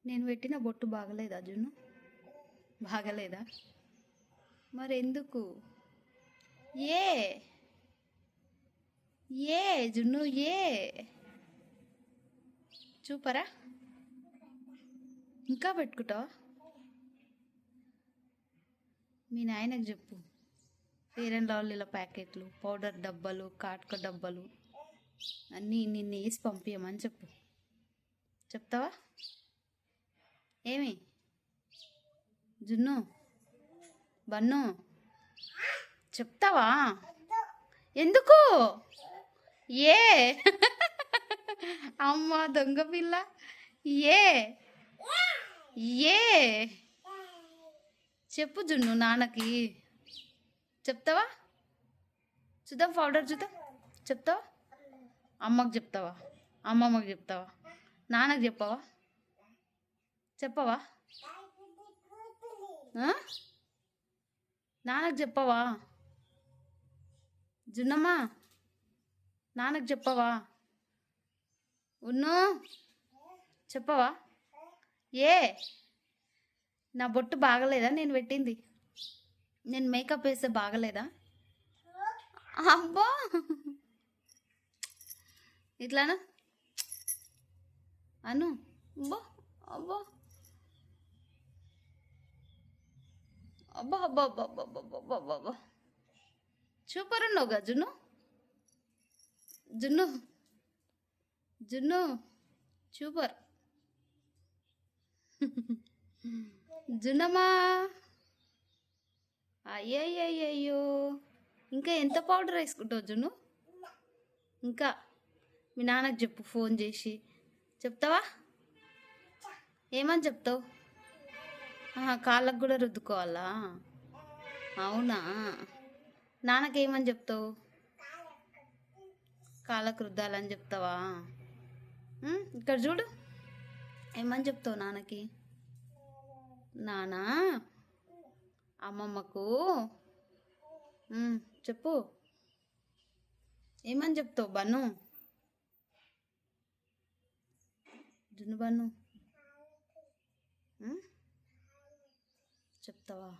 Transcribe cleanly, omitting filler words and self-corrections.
నేను పెట్టిన బొట్టు బాగలేదా జున్ను? బాగలేదా? మరి ఎందుకు? ఏ ఏ జున్ను ఏ చూపరా? ఇంకా పెట్టుకుంటావా? మీ నాయనకు చెప్పు. ఫెయిర్ అండ్ లవ్లీల ప్యాకెట్లు, పౌడర్ డబ్బాలు, కాటుక డబ్బాలు అన్నీ నిన్ను వేసి పంపించమని చెప్పు. చెప్తావా? ఏమి జున్ను బన్ను చెప్తావా? ఎందుకు? ఏ అమ్మ దొంగ పిల్ల ఏ ఏ చెప్పు జున్ను నాన్నకి. చెప్తావా? చూద్దాం పౌడర్ చూద్దాం. చెప్తావా? అమ్మకు చెప్తావా? అమ్మమ్మకి చెప్తావా? నాన్నకు చెప్పవా? చెప్పవా? నాన్నకు చెప్పవా? జున్నమ్మా నాన్నకు చెప్పవా? ఉన్ను చెప్పవా? ఏ నా బొట్టు బాగలేదా? నేను పెట్టింది నేను మేకప్ వేస్తే బాగలేదా? అబ్బా ఇట్లానా అను. అబ్బా అబ్బా అబ్బా అబ్బా అబ్బా అబ్బా అబ్బా అబ్బా అబ్బా సూపర్ ఉన్నావుగా జున్ను. జున్ను జున్ను సూపర్. జున్నమ్మా అయ్యయ్యయ్యో ఇంకా ఎంత పౌడర్ వేసుకుంటావు జున్ను? ఇంకా మీ నాన్నకు చెప్పు ఫోన్ చేసి. చెప్తావా? ఏమని చెప్తావు? కాళ్ళకు కూడా రుద్దుకోవాలా? అవునా? నాన్నకేమని చెప్తావు? కాళ్ళకు రుద్దాలని చెప్తావా? ఇక్కడ చూడు ఏమని చెప్తావు నాన్నకి? నానా అమ్మమ్మకు చెప్పు. ఏమని చెప్తావు బన్ను? జున్ను బన్ను చెప్తావా?